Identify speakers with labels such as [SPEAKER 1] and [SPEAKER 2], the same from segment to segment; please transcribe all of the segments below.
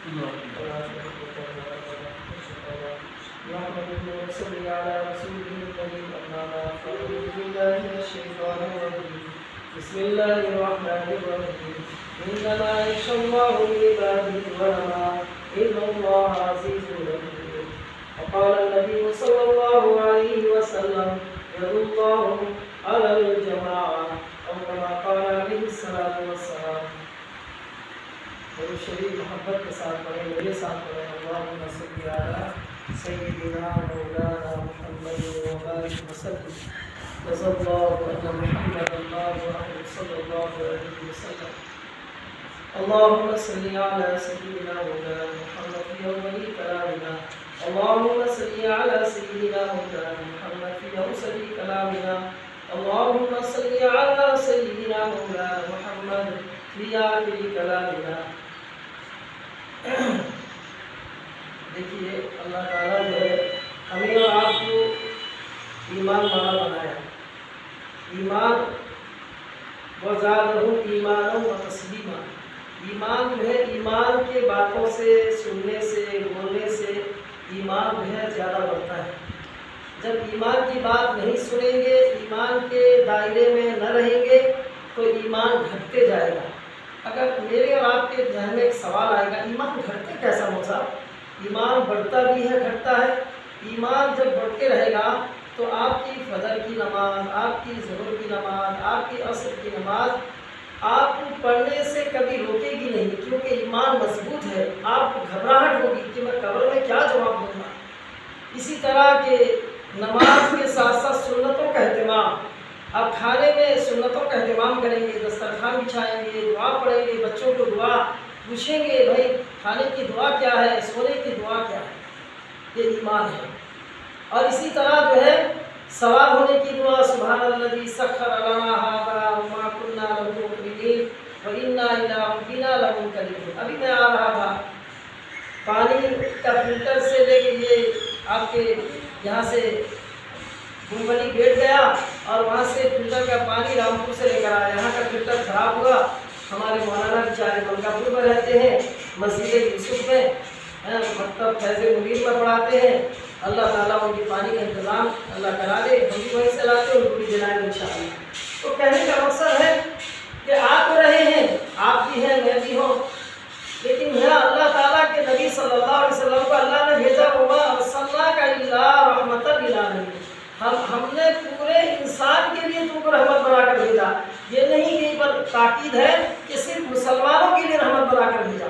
[SPEAKER 1] بسم الله الرحمن الرحيم إنما يخشى الله من عباده العلماء إن الله عزيز حكيم. وقال النبي صلى الله عليه وسلم يد الله على الجماعة أو كما قال عليه الصلاة والسلام. اور شریف محبت کے ساتھ پڑھیں، میرے ساتھ پڑھیں، اللہم صلی علی سیدنا مولانا محمد وبارک وسلم. جزا اللہ ان محمد اللہ صلی اللہ علیہ وسلم. اللہم صلی علی سیدنا مولانا محمد فی اول کلامنا. اللہم صلی علی سیدنا مولانا محمد فی اوسط کلامنا. اللہم صلی علی سیدنا مولانا محمد فی آخر کلامنا. دیکھیے اللہ تعالیٰ جو ہے ہمیں اور آپ کو ایمان والا بنایا. ایمان وزادہم ایمانا و تسلیما. ایمان جو ہے ایمان کے باتوں سے، سننے سے، بولنے سے ایمان جو ہے زیادہ بڑھتا ہے. جب ایمان کی بات نہیں سنیں گے، ایمان کے دائرے میں نہ رہیں گے تو ایمان گھٹتے جائے گا. اگر میرے اور آپ کے ذہن میں ایک سوال آئے گا، ایمان گھٹتے کیسا موسیٰ؟ ایمان بڑھتا بھی ہے، گھٹتا ہے. ایمان جب بڑھتے رہے گا تو آپ کی فجر کی نماز، آپ کی ظہر کی نماز، آپ کی عصر کی نماز آپ کو پڑھنے سے کبھی روکے گی نہیں، کیونکہ ایمان مضبوط ہے. آپ کو گھبراہٹ ہوگی کہ میں قبر میں کیا جواب دوں گا. اسی طرح کہ نماز کے ساتھ ساتھ سنتوں کا اہتمام. آپ کھانے میں سنتوں کا اہتمام کریں گے، دسترخوان بچھائیں گے، دعا پڑھیں گے، بچوں کو دعا پوچھیں گے بھائی کھانے کی دعا کیا ہے، سونے کی دعا کیا ہے. یہ ایمان ہے. اور اسی طرح جو ہے سوال ہونے کی دعا، سبحان الذی سخر لنا ھذا وما كنا له مقرنین وإنا إلی ربنا لمنقلبون. ابھی میں آ رہا تھا، پانی کا فلٹر سے لے کے یہ آپ کے یہاں سے گنبلی بیٹھ گیا اور وہاں سے فلٹر کا پانی رامپور سے لے کر آیا. یہاں کا فلٹر خراب ہوا. ہمارے مولانا بیچارے ملکاپور میں رہتے ہیں، مسجد یوسف میں مکتب فیض منیر میں پڑھاتے ہیں. اللہ تعالیٰ ان کی پانی کا انتظام اللہ کرا دے. ہم بھی وہیں سے لاتے ان کو بھی دلائیں گے انشاءاللہ. تو کہنے کا مقصد ہے کہ آپ رہے ہیں، آپ بھی ہیں، میں بھی ہوں، لیکن میرا اللہ تعالیٰ کے نبی صلی اللہ علیہ وسلم کو اللہ نے بھیجا وما ارسلناک الا رحمۃ للعالمین. ہم نے پورے انسان کے لیے تم کو رحمت بنا کر بھیجا. یہ نہیں کہ پر تاکید ہے کہ صرف مسلمانوں کے لیے رحمت بنا کر بھیجا.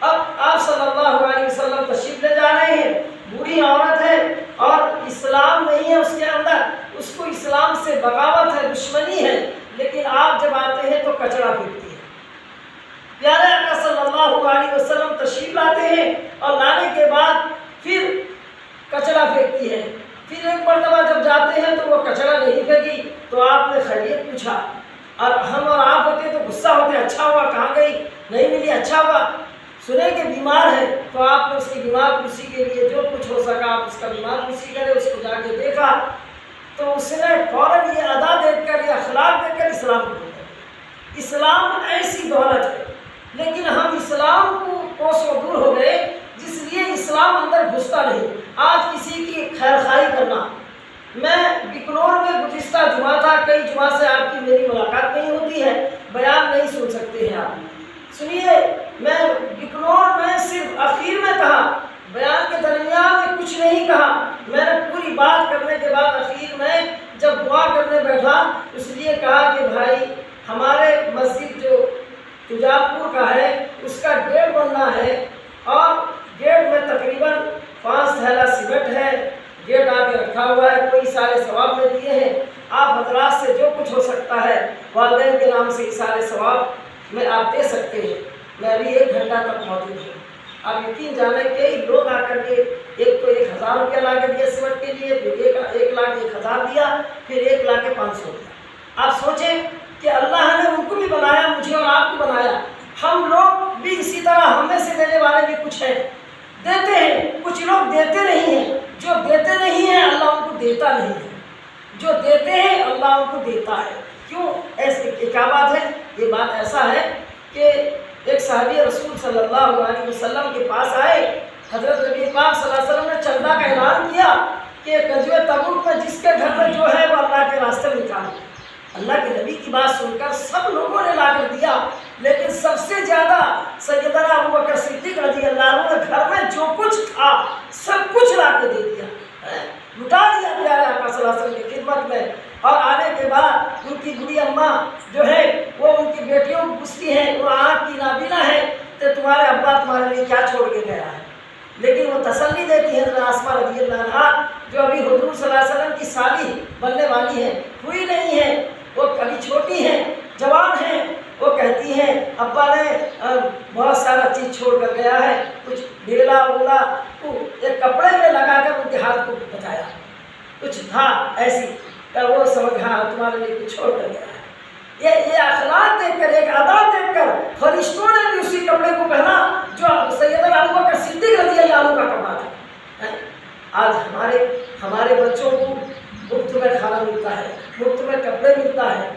[SPEAKER 1] اب آپ صلی اللہ علیہ وسلم تشریف لے جا رہے ہیں، بوڑھی عورت ہے اور اسلام نہیں ہے اس کے اندر، اس کو اسلام سے بغاوت ہے، دشمنی ہے، لیکن آپ جب آتے ہیں تو کچرا پھینکتی ہے. پیارے آقا صلی اللہ علیہ وسلم تشریف لاتے ہیں اور لانے کے بعد پھر کچرا پھینکتی ہے. پھر ایک مرتبہ جب جاتے ہیں تو وہ کچرا نہیں پھینکی تو آپ نے خیریت پوچھا، اور ہم اور آپ ہوتے تو غصہ ہوتے، اچھا ہوا کہاں گئی، نہیں ملی، اچھا ہوا. سنے کہ بیمار ہے تو آپ نے اس کی بیمار پرسی کے لیے جو کچھ ہو سکا آپ اس کا بیمار پرسی کرے. اس کو جا کے دیکھا تو اس نے فوراً یہ ادا دیکھ کر، یہ اخلاق دیکھ کر اسلام کو دیا. اسلام ایسی دولت ہے، لیکن ہم اسلام کو کوسوں دور ہو گئے، جس لیے اسلام اندر گھستا نہیں. آج کسی کی خیر خواہی کرنا، میں بکنور میں گزشتہ جمعہ تھا، کئی جمعہ سے آپ کی میری ملاقات نہیں ہوتی ہے، بیان نہیں سن سکتے ہیں آپ. سنیے، میں بکنور میں صرف اخیر میں کہا، بیان کے درمیان میں کچھ نہیں کہا. میں نے پوری بات کرنے کے بعد اخیر میں جب دعا کرنے بیٹھا اس لیے کہا کہ بھائی ہمارے مسجد جو تجابپور کا ہے اس کا گیٹ بننا ہے، اور گیٹ میں تقریباً 5 تھیلا سیمنٹ ہے. گیٹ آ کے رکھا ہوا ہے، کوئی سارے ثواب میں دیے ہیں. آپ حضرات سے جو کچھ ہو سکتا ہے والدین کے نام سے سارے ثواب میں آپ دے سکتے ہیں. میں ابھی 1 گھنٹہ تک موجود ہوں. آپ یقین جانیں کئی لوگ آ کر کے ایک تو 1000 روپیہ لا کے دیا سیمنٹ کے لیے، پھر 1,01,000 دیا، پھر 1,05,000 دیا. آپ سوچیں کہ اللہ نے ان کو بھی بنایا، مجھے اور آپ کو بنایا. ہم لوگ بھی اسی طرح، ہم میں سے دینے والے بھی کچھ ہیں، دیتے ہیں. کچھ لوگ دیتے نہیں ہیں. جو دیتے نہیں ہیں اللہ ان کو دیتا نہیں ہے. جو دیتے ہیں اللہ ان کو دیتا ہے. کیوں؟ ایسے کیا بات ہے؟ یہ بات ایسا ہے کہ ایک صحابی رسول صلی اللہ علیہ وسلم کے پاس آئے، حضرت نبی پاک صلی اللہ علیہ وسلم نے چندہ کا اعلان کیا کہ غزوہ تبوک میں جس کے گھر میں جو ہے وہ اللہ کے راستے میں نکالو۔ اللہ کے نبی کی بات سن کر سب لوگوں نے لا کر دیا، لیکن سب سے زیادہ سیدنا ابوبکر صدیق رضی اللہ عنہ نے گھر میں جو کچھ تھا سب کچھ لا کے دے دیا، لٹا دیا پیارے آقا صلی اللہ علیہ وسلم کی خدمت میں۔ اور آنے کے بعد ان کی بڑی اماں جو ہے وہ ان کی بیٹیوں کو پوچھتی ہیں، وہ آنکھ کی نابینا ہے، تو تمہارے ابا تمہارے لیے کیا چھوڑ کے گیا ہے؟ لیکن وہ تسلی دیتی ہے حضرت آسمہ رضی اللہ عنہا جو ابھی حضور صلی اللہ علیہ وسلم کی سالی بننے والی ہے، ہوئی نہیں ہے، وہ ابھی چھوٹی ہیں، جوان ہیں، وہ کہتی ہیں ابا نے بہت سارا چیز چھوڑ کر گیا ہے، کچھ ڈھیلا اولا ایک کپڑے میں لگا کر ان کے ہاتھ کو بتایا، کچھ تھا ایسی کہ وہ سمجھ ہاں تمہارے لیے کچھ چھوڑ کر گیا ہے۔ یہ اخلاق دیکھ کر، ایک عادات دیکھ کر فرشتوں نے بھی اسی کپڑے کو پہنا جو سیدنا ابوبکر صدیق رضی اللہ عنہ کا کپڑا تھا۔ آج ہمارے بچوں کو مفت میں کھانا ملتا ہے، مفت میں کپڑے ملتا ہے،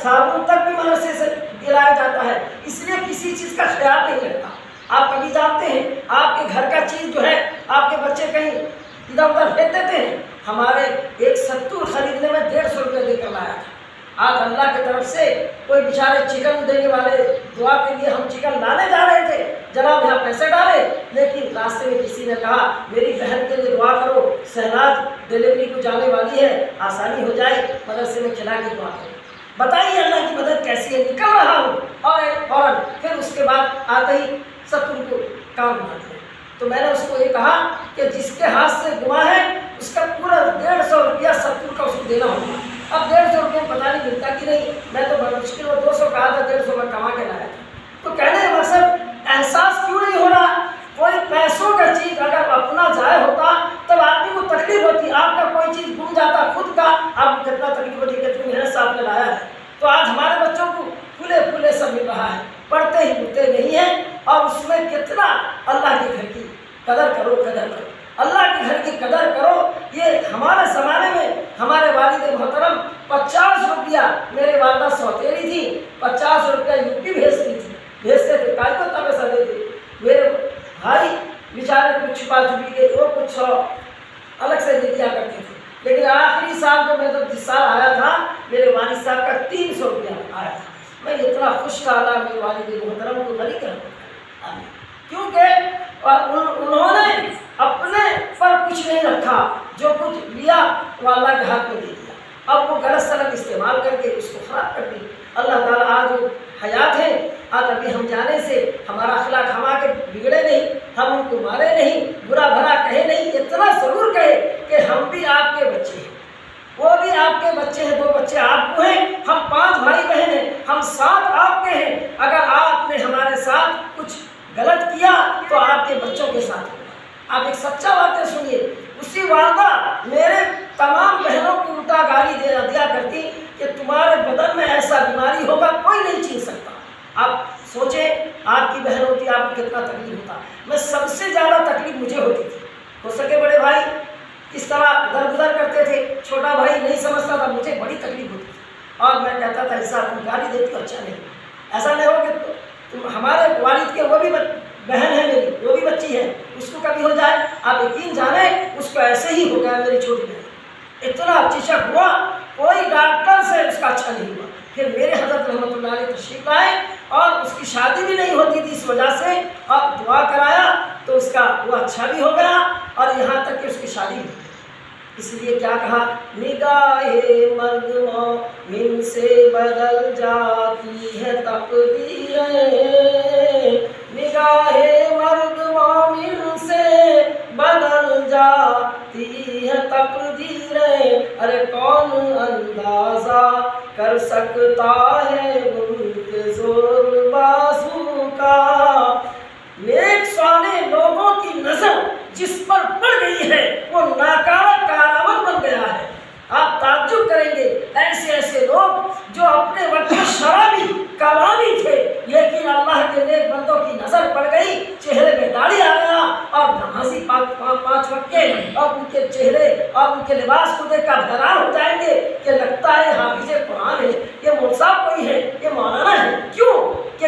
[SPEAKER 1] صابن تک بھی مدرسے سے دلایا جاتا ہے، اس لیے کسی چیز کا خیال نہیں رکھتا۔ آپ کبھی جانتے ہیں آپ کے گھر کا چیز جو ہے آپ کے بچے کہیں ادھر ادھر پھینک دیتے ہیں؟ ہمارے ایک ستور خریدنے میں 150 روپے دے کر لایا تھا۔ آج اللہ کی طرف سے کوئی بیچارے چکن دینے والے دعا کے لیے ہم چکن لانے جا رہے تھے، جناب یہاں پیسے ڈالے، لیکن راستے میں کسی نے کہا میری بہن کے لیے دعا کرو، شہناز ڈلیوری کو جانے والی ہے، آسانی ہو جائے، مدرسے میں کھلا کے دعا کرو۔ بتائیے اللہ کی مدد کیسی ہے؟ نکل رہا ہوں اور فوراً پھر اس کے بعد آتے ہی 70 کو کام بنا دیا۔ تو میں نے اس کو یہ کہا کہ جس کے ہاتھ سے گما ہے اس کا پورا 150 روپیہ 70 کا اس کو دینا ہوگا۔ اب 150 روپئے پتہ نہیں ملتا کہ نہیں، میں تو بڑا مشکل میں 200 کہا تھا، 150 میں کما کے لایا تھا۔ تو کہنے کا مقصد احساس کیوں نہیں ہو رہا؟ کوئی پیسوں کا چیز اگر اپنا ضائع ہوتا تب آدمی کو تکلیف ہوتی، آپ کا کوئی چیز گم جاتا خود کا، آپ کو کتنا تکلیف ہوتی، کتنی محنت سے آپ نے لایا ہے۔ تو آج ہمارے بچوں کو پھولے پھولے سب مل رہا ہے، پڑھتے ہی پڑھتے نہیں ہیں، اور اس میں کتنا اللہ کے گھر کی قدر کرو، قدر کرو، اللہ کے گھر کی قدر کرو۔ یہ ہمارے زمانے میں ہمارے والد محترم 50 روپیہ، میرے والدہ سوتیلی تھی، 50 روپیہ یوپی بھیجتے تھے، کل کو تب ایسا دیتے۔ میرے بھائی بیچارے کچھ چھپا چھپی کے وہ کچھ الگ سے دے دیا کرتے تھے، لیکن آخری سال جو میں جس سال آیا تھا میرے والد صاحب کا 300 روپیہ آیا تھا۔ میں اتنا خوش تھا، اللہ میرے والد محترم کو غنی کرنا، کیونکہ انہوں نے اپنے پر کچھ نہیں رکھا، جو کچھ لیا وہ اللہ کے ہاتھ میں دے دیا۔ اب وہ غلط سلط استعمال کر کے اس کو خراب کر دی۔ اللہ تعالیٰ آج وہ حیات ہے، آج ابھی ہم جانے سے ہمارا اخلاق ہم آگے بگڑے نہیں، ہم ان کو مارے نہیں، برا بھلا کہے نہیں، اتنا ضرور کہے کہ ہم بھی آپ کے بچے ہیں، وہ بھی آپ کے بچے ہیں، 2 بچے آپ کو ہیں، ہم 5 بھائی بہن ہیں، ہم 7 آپ کے ہیں۔ اگر آپ نے ہمارے ساتھ کچھ غلط کیا تو آپ کے بچوں کے ساتھ ہوگا۔ آپ ایک سچا واقعہ سنیے، اسی والدہ میرے تمام بہنوں کو الٹا گالی دیا کرتی کہ تمہارے بدن میں ایسا بیماری ہوگا کوئی نہیں چین سکتا۔ آپ سوچیں آپ کی بہن ہوتی آپ کو کتنا تکلیف ہوتا۔ میں سب سے زیادہ تکلیف مجھے ہوتی تھی، ہو سکے بڑے بھائی کس طرح درگزر کرتے تھے، چھوٹا بھائی نہیں سمجھتا تھا، مجھے بڑی تکلیف ہوتی تھی، اور میں کہتا تھا ایسا تم گالی دیتی ہو اچھا نہیں، ایسا نہیں ہو کہ تم ہمارے والد کے وہ بھی بہن ہے میری، وہ بھی بچی ہے، اس کو کبھی ہو جائے، آپ یقین جانیں اس کو ایسے ہی ہو گیا میری چھوٹی بہن، اتنا چشک ہوا، کوئی ڈاکٹر سے اس کا اچھا نہیں ہوا۔ پھر میرے حضرت رحمۃ اللہ علیہ تشریف لائے اور اس کی شادی بھی نہیں ہوتی تھی اس وجہ سے، اور دعا کرایا تو اس کا وہ اچھا بھی ہو گیا، اور یہاں تک کہ اس کی شادی بھی۔ اس لیے کیا کہا، نگاہ مرد مومن سے بدل جاتی ہے تقدیریں، نگاہ مرد مومن سے بدل جاتی ہے تقدیریں، ارے کون اندازہ کر سکتا ہے ان کے زور بازو کا۔ نیک صالح لوگوں کی نظر جس پر پڑ گئی ہے وہ ناکارہ کارآمد بن گیا ہے۔ آپ تعجب کریں گے، ایسے ایسے لوگ جو اپنے وقت شرابی کبابی تھے، لیکن اللہ کے نیک بندوں کی نظر پڑ گئی، چہرے میں داڑھی آ گیا، اور نمازی 5 وقت کے، اور ان کے چہرے اور ان کے لباس کو دیکھ کر حیران ہو جائیں گے کہ لگتا ہے حافظ قرآن ہے، یہ مولوی صاحب کوئی ہے، یہ مولانا ہے۔ کیوں کہ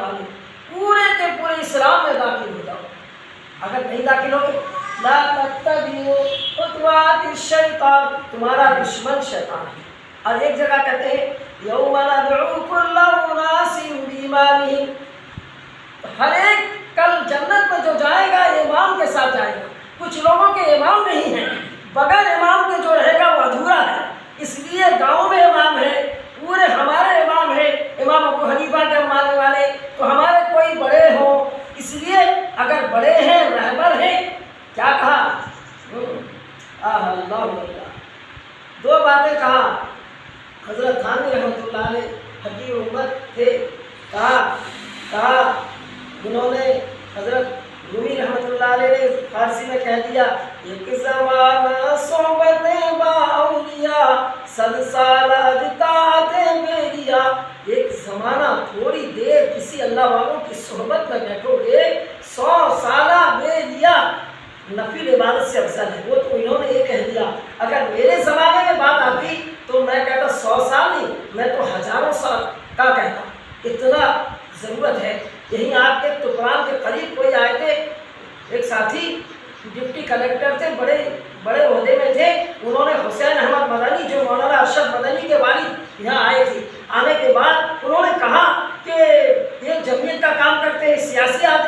[SPEAKER 1] والے پورے کے پورے اسلام میں داخل ہو جاؤ. اگر نہیں داخل ہوگے لا تتبعوا خطوات الشیطان، تمہارا دشمن شیطان ہے. اور ایک جگہ کہتے ہیں یوم ندعو کل اناس بإمامہم، ہر ایک کل جنت میں جو جائے گا امام کے ساتھ جائے گا. کچھ لوگوں کے امام نہیں ہیں، بغیر امام کے جو رہے گا وہ ادھورا ہے. اس لیے گاؤں میں امام ہے، پورے ہمارے امام ہیں، امام ابو حنیفہ کے ماننے والے، تو ہمارے کوئی بڑے ہوں. اس لیے اگر بڑے ہیں، رہبر ہیں، کیا کہا اللہ اللہ، دو باتیں کہا. حضرت تھانوی رحمۃ اللہ علیہ حکیم امت تھے، کہا انہوں نے، حضرت رومی رحمۃ اللہ علیہ نے فارسی میں کہہ دیا ایک زمانہ صحبت با اولیاء صد سال اطاعت میریا. ایک زمانہ تھوڑی دیر کسی اللہ والوں کی صحبت میں بیٹھو گے 100 سالہ میریا نفل عبادت سے افضل ہے. وہ تو انہوں نے یہ کہہ دیا. اگر میرے زمانے میں بات آتی تو میں کہتا 100 سال نہیں، میں تو ہزاروں سال کا کہتا. اتنا ضرورت ہے. یہیں آپ کے ٹکران کے قریب کوئی آئے تھے، ایک ساتھی ڈپٹی کلیکٹر تھے، بڑے عہدے میں تھے. انہوں نے حسین احمد مدنی جو مولانا ارشد مدنی کے والد یہاں آئے تھے. آنے کے بعد انہوں نے کہا کہ یہ جمعیت کا کام کرتے ہیں، سیاسی آدمی